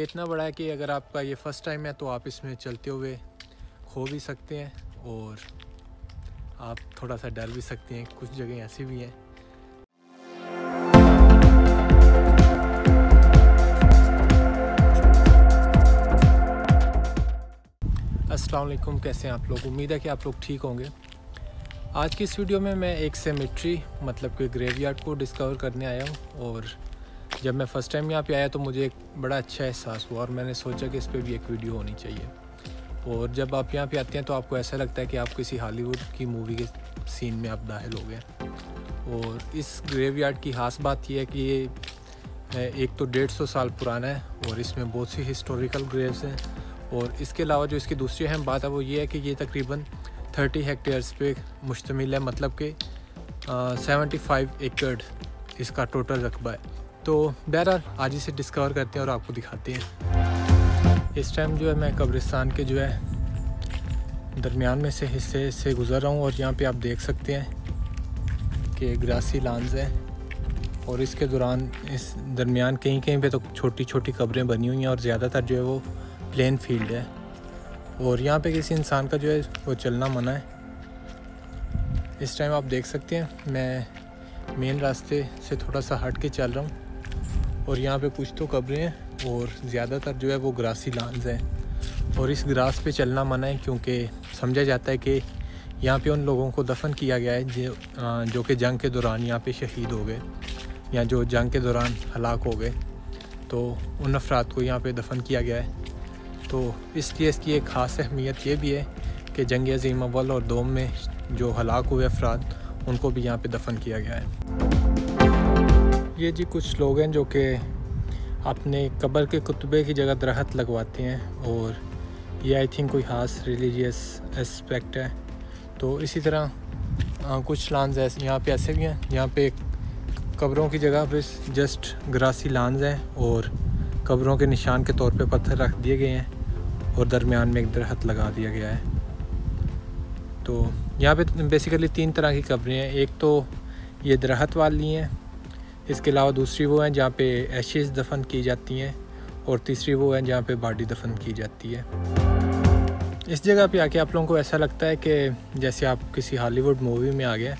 इतना बड़ा है कि अगर आपका ये फ़र्स्ट टाइम है तो आप इसमें चलते हुए खो भी सकते हैं और आप थोड़ा सा डर भी सकते हैं। कुछ जगह ऐसी भी हैं। अस्सलाम वालेकुम, कैसे हैं आप लोग? उम्मीद है कि आप लोग ठीक होंगे। आज की इस वीडियो में मैं एक सेमेट्री मतलब कि ग्रेवयार्ड को डिस्कवर करने आया हूँ। और जब मैं फ़र्स्ट टाइम यहाँ पे आया तो मुझे एक बड़ा अच्छा एहसास हुआ और मैंने सोचा कि इस पर भी एक वीडियो होनी चाहिए। और जब आप यहाँ पे आते हैं तो आपको ऐसा लगता है कि आप किसी हॉलीवुड की मूवी के सीन में आप दाखिल हो गए। और इस ग्रेवयार्ड की ख़ास बात यह है कि ये एक तो 150 साल पुराना है और इसमें बहुत सी हिस्टोरिकल ग्रेव्स हैं। और इसके अलावा जो इसकी दूसरी अहम बात है वो ये है कि ये तकरीबन 30 हेक्टेयर्स पे मुश्तमिल है, मतलब कि 75 एकड़ इसका टोटल रकबा है। तो बहरहाल आज इसे डिस्कवर करते हैं और आपको दिखाते हैं। इस टाइम जो है मैं कब्रिस्तान के जो है दरमियान में से हिस्से से गुज़र रहा हूँ और यहाँ पे आप देख सकते हैं कि ग्रासी लॉन्स है और इसके दौरान इस दरमियान कहीं कहीं पे तो छोटी छोटी कब्रें बनी हुई हैं और ज़्यादातर जो है वो प्लेन फील्ड है। और यहाँ पे किसी इंसान का जो है वो चलना मना है। इस टाइम आप देख सकते हैं मैं मेन रास्ते से थोड़ा सा हट के चल रहा हूँ और यहाँ पे कुछ तो कब्रें हैं और ज़्यादातर जो है वो ग्रासी लॉन्स हैं। और इस ग्रास पे चलना मना है क्योंकि समझा जाता है कि यहाँ पे उन लोगों को दफन किया गया है जो कि जंग के दौरान यहाँ पे शहीद हो गए या जो जंग के दौरान हलाक हो गए। तो उन अफराद को यहाँ पे दफन किया गया है। तो इसलिए इसकी एक ख़ास अहमियत ये भी है कि जंग अज़ीम अव्वल और दोम में जो हलाक हुए अफराद उनको भी यहाँ पे दफन किया गया है। ये जी कुछ लोग हैं जो कि अपने कब्र के कुतबे की जगह दरख्त लगवाते हैं और ये आई थिंक कोई ख़ास रिलीजियस एस्पेक्ट है। तो इसी तरह कुछ लॉन्स ऐसे यहाँ पे ऐसे भी हैं जहाँ पे कब्रों की जगह पे जस्ट ग्रासी लॉन्स हैं और कब्रों के निशान के तौर पे पत्थर रख दिए गए हैं और दरमियान में एक दरख्त लगा दिया गया है। तो यहाँ पे बेसिकली 3 तरह की कब्रें हैं। एक तो ये दरख्त वाली हैं, इसके अलावा दूसरी वो हैं जहाँ पे एशेज़ दफन की जाती हैं और तीसरी वो हैं जहाँ पे बॉडी दफन की जाती है। इस जगह पे आके आप लोगों को ऐसा लगता है कि जैसे आप किसी हॉलीवुड मूवी में आ गए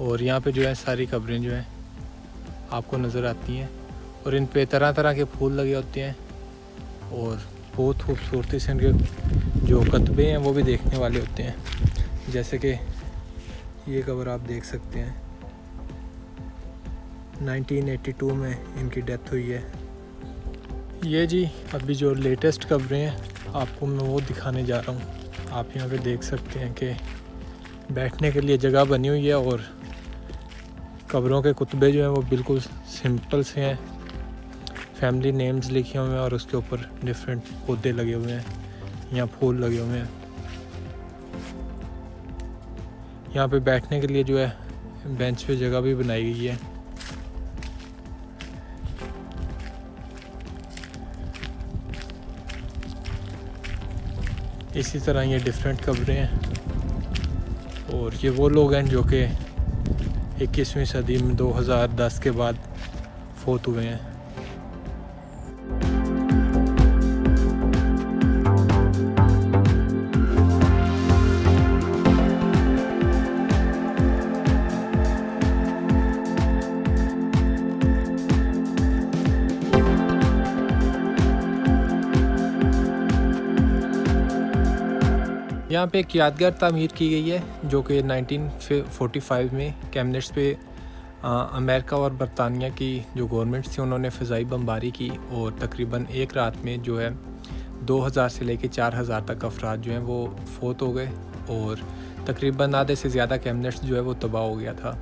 और यहाँ पे जो है सारी कब्रें जो हैं आपको नज़र आती हैं और इन पे तरह तरह के फूल लगे होते हैं और बहुत खूबसूरती से इनके जो कतबे हैं वो भी देखने वाले होते हैं। जैसे कि ये कब्र आप देख सकते हैं 1982 में इनकी डेथ हुई है। ये जी अभी जो लेटेस्ट कब्रें हैं आपको मैं वो दिखाने जा रहा हूँ। आप यहाँ पे देख सकते हैं कि बैठने के लिए जगह बनी हुई है और कब्रों के कुतबे जो हैं वो बिल्कुल सिंपल से हैं। फैमिली नेम्स लिखे हुए हैं और उसके ऊपर डिफरेंट पौधे लगे हुए हैं, यहाँ फूल लगे हुए हैं। यहाँ पे बैठने के लिए जो है बेंच पे जगह भी बनाई गई है। इसी तरह ये डिफरेंट कब्रें हैं और ये वो लोग हैं जो कि 21वीं सदी में 2010 के बाद फोत हुए हैं। यहाँ पे एक यादगार तामीर की गई है जो कि 1945 में कैमनेट्स पे अमेरिका और बरतानिया की जो गवर्नमेंट थी उन्होंने फ़िज़ाई बमबारी की और तकरीबन एक रात में जो है 2000 से लेके 4000 तक अफराद जो हैं वो फोत हो गए और तकरीबन आधे से ज़्यादा कैमनेट्स जो है वो तबाह हो गया था।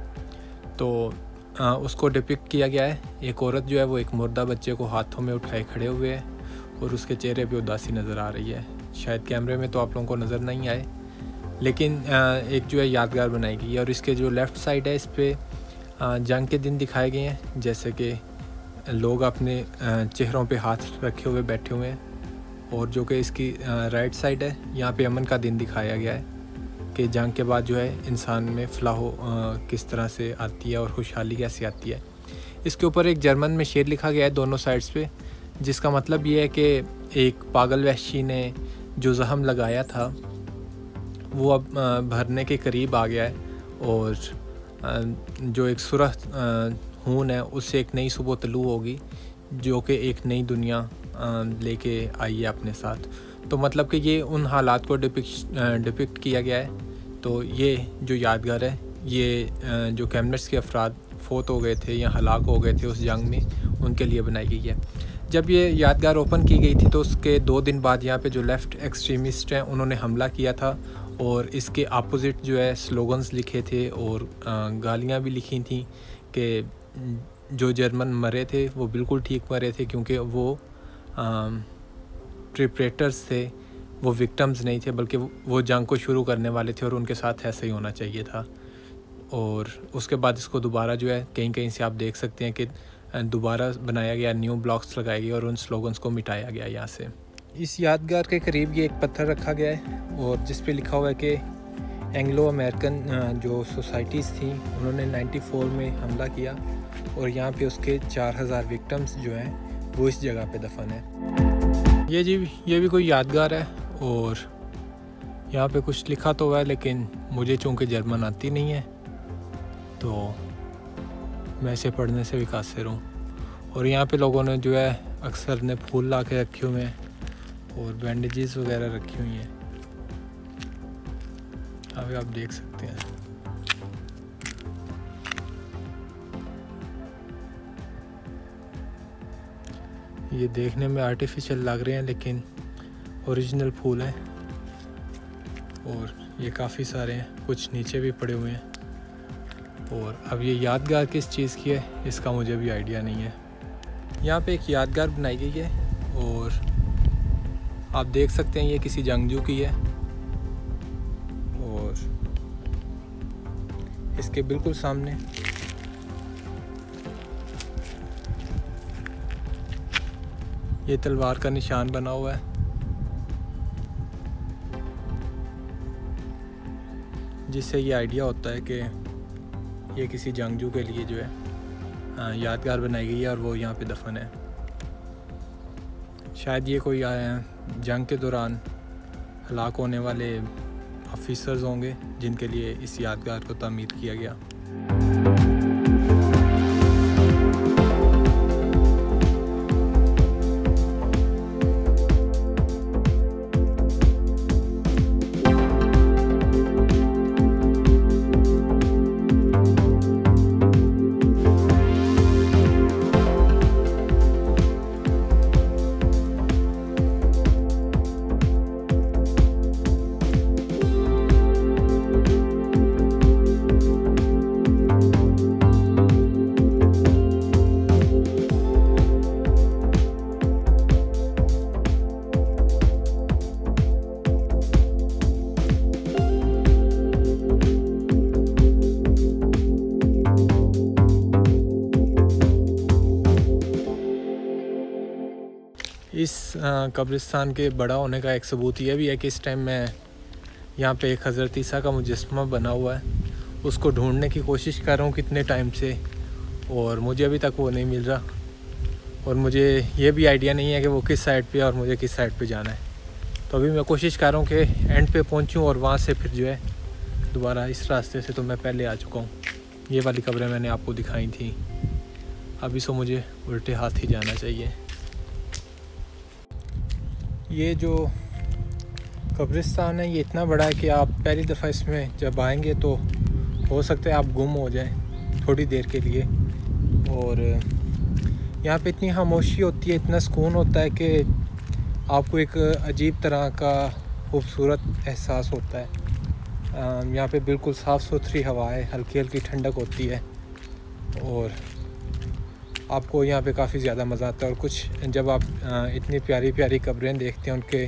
तो उसको डिपिक्ट किया गया है। एक औरत जो है वो एक मुर्दा बच्चे को हाथों में उठाए खड़े हुए है और उसके चेहरे पे उदासी नज़र आ रही है। शायद कैमरे में तो आप लोगों को नज़र नहीं आए, लेकिन एक जो है यादगार बनाई गई है। और इसके जो लेफ़्ट साइड है इस पर जंग के दिन दिखाए गए हैं, जैसे कि लोग अपने चेहरों पे हाथ रखे हुए बैठे हुए हैं। और जो कि इसकी राइट साइड है यहाँ पे अमन का दिन दिखाया गया है कि जंग के बाद जो है इंसान में फलाह किस तरह से आती है और खुशहाली कैसे आती है। इसके ऊपर एक जर्मन में शेर लिखा गया है दोनों साइड्स पे, जिसका मतलब ये है कि एक पागल वहशी ने जो ज़ख्म लगाया था वो अब भरने के करीब आ गया है, और जो एक सुरख खून है उससे एक नई सुबह तलू होगी, जो कि एक नई दुनिया लेके आई है अपने साथ। तो मतलब कि ये उन हालात को डिपिक्ट किया गया है। तो ये जो यादगार है, ये जो कैमनट्स के अफराद फोत हो गए थे या हलाक हो गए थे उस जंग में, उनके लिए बनाई गई है। जब ये यादगार ओपन की गई थी तो उसके 2 दिन बाद यहाँ पे जो लेफ़्ट एक्सट्रीमिस्ट हैं उन्होंने हमला किया था, और इसके अपोजिट जो है स्लोगन्स लिखे थे और गालियाँ भी लिखी थी कि जो जर्मन मरे थे वो बिल्कुल ठीक मरे थे, क्योंकि वो प्रिपरेटर्स थे, वो विक्टिम्स नहीं थे, बल्कि वो जंग को शुरू करने वाले थे और उनके साथ ऐसा ही होना चाहिए था। और उसके बाद इसको दोबारा जो है कहीं कहीं से आप देख सकते हैं कि दोबारा बनाया गया, न्यू ब्लॉक्स लगाए गए और उन स्लोगन्स को मिटाया गया यहाँ से। इस यादगार के करीब ये एक पत्थर रखा गया है और जिस पे लिखा हुआ है कि एंग्लो अमेरिकन जो सोसाइटीज़ थी उन्होंने 94 में हमला किया, और यहाँ पे उसके 4000 विक्टिम्स जो हैं वो इस जगह पे दफन है। ये भी कोई यादगार है, और यहाँ पे कुछ लिखा तो हुआ है, लेकिन मुझे चूँकि जर्मन आती नहीं है तो मैं इसे पढ़ने से भी कासिर हूँ। और यहाँ पे लोगों ने जो है अक्सर ने फूल ला के रखे हुए हैं और बैंडेजेस वगैरह रखी हुई हैं, अभी आप देख सकते हैं। ये देखने में आर्टिफिशियल लग रहे हैं लेकिन ओरिजिनल फूल हैं, और ये काफ़ी सारे हैं, कुछ नीचे भी पड़े हुए हैं। और अब ये यादगार किस चीज़ की है इसका मुझे भी आइडिया नहीं है। यहाँ पे एक यादगार बनाई गई है और आप देख सकते हैं ये किसी जंगजू की है, और इसके बिल्कुल सामने ये तलवार का निशान बना हुआ है, जिससे ये आइडिया होता है कि ये किसी जंगजू के लिए जो है यादगार बनाई गई है और वो यहाँ पे दफन है। शायद ये कोई जंग के दौरान हलाक होने वाले ऑफिसर्स होंगे जिनके लिए इस यादगार को तामीर किया गया। इस कब्रिस्तान के बड़ा होने का एक सबूत ये भी है कि इस टाइम मैं यहाँ पे एक हज़रत ईसा का मुजस्समा बना हुआ है, उसको ढूंढने की कोशिश कर रहा हूँ कितने टाइम से, और मुझे अभी तक वो नहीं मिल रहा। और मुझे ये भी आइडिया नहीं है कि वो किस साइड पे और मुझे किस साइड पे जाना है। तो अभी मैं कोशिश कर रहा हूँ कि एंड पे पहुँचूँ और वहाँ से फिर जो है दोबारा इस रास्ते से तो मैं पहले आ चुका हूँ। ये वाली कब्रें मैंने आपको दिखाई थी, अभी सो मुझे उल्टे हाथ ही जाना चाहिए। ये जो कब्रिस्तान है ये इतना बड़ा है कि आप पहली दफ़ा इसमें जब आएंगे तो हो सकता है आप गुम हो जाएं थोड़ी देर के लिए। और यहाँ पे इतनी खामोशी होती है, इतना सुकून होता है कि आपको एक अजीब तरह का खूबसूरत एहसास होता है। यहाँ पे बिल्कुल साफ़ सुथरी हवा है, हल्की हल्की ठंडक होती है और आपको यहाँ पे काफ़ी ज़्यादा मज़ा आता है। और कुछ जब आप इतनी प्यारी प्यारी कब्रें देखते हैं, उनके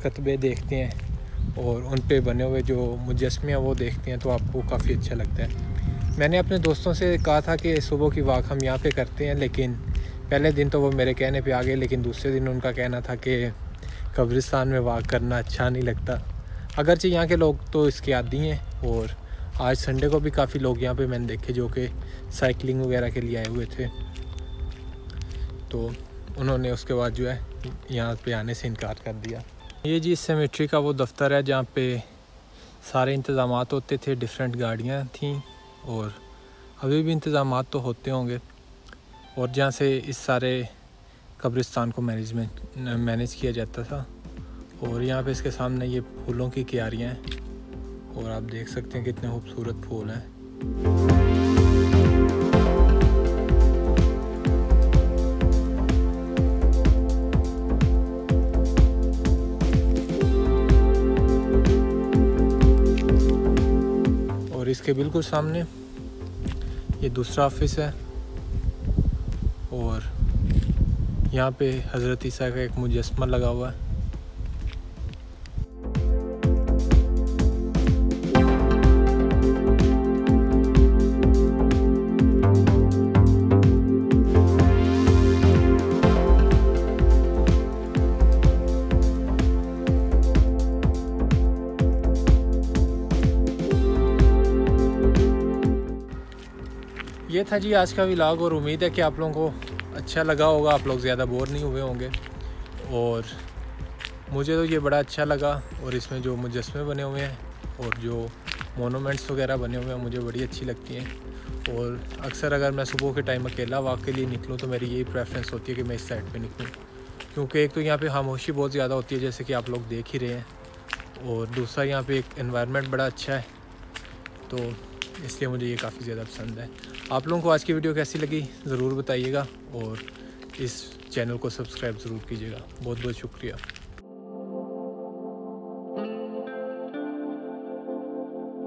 कतबे देखते हैं और उन पे बने हुए जो मुजस्समे हैं वो देखते हैं तो आपको काफ़ी अच्छा लगता है। मैंने अपने दोस्तों से कहा था कि सुबह की वाक हम यहाँ पे करते हैं, लेकिन पहले दिन तो वो मेरे कहने पे आ गए, लेकिन दूसरे दिन उनका कहना था कि कब्रिस्तान में वाक करना अच्छा नहीं लगता। अगरचे यहाँ के लोग तो इसके आदी हैं, और आज संडे को भी काफ़ी लोग यहाँ पे मैंने देखे जो कि साइकिलिंग वगैरह के लिए आए हुए थे। तो उन्होंने उसके बाद जो है यहाँ पे आने से इनकार कर दिया। ये जी सेमेट्री का वो दफ्तर है जहाँ पे सारे इंतज़ामात होते थे, डिफरेंट गाड़ियाँ थीं और अभी भी इंतज़ामात तो होते होंगे, और जहाँ से इस सारे कब्रिस्तान को मैनेज किया जाता था। और यहाँ पे इसके सामने ये फूलों की क्यारियाँ हैं और आप देख सकते हैं कितने खूबसूरत फूल हैं। और इसके बिल्कुल सामने ये दूसरा ऑफिस है और यहाँ पे हज़रत ईसा का एक मुजस्समा लगा हुआ है। ये था जी आज का व्लॉग और उम्मीद है कि आप लोगों को अच्छा लगा होगा, आप लोग ज़्यादा बोर नहीं हुए होंगे। और मुझे तो ये बड़ा अच्छा लगा, और इसमें जो मुजस्समे बने हुए हैं और जो मोनूमेंट्स वगैरह बने हुए हैं मुझे बड़ी अच्छी लगती हैं। और अक्सर अगर मैं सुबह के टाइम अकेला वॉक के लिए निकलूँ तो मेरी यही प्रेफरेंस होती है कि मैं इस साइड पे निकलूँ, क्योंकि एक तो यहाँ पे खामोशी बहुत ज़्यादा होती है जैसे कि आप लोग देख ही रहे हैं, और दूसरा यहाँ पे एक एनवायरनमेंट बड़ा अच्छा है, तो इसलिए मुझे ये काफ़ी ज़्यादा पसंद है। आप लोगों को आज की वीडियो कैसी लगी ज़रूर बताइएगा, और इस चैनल को सब्सक्राइब ज़रूर कीजिएगा। बहुत बहुत शुक्रिया।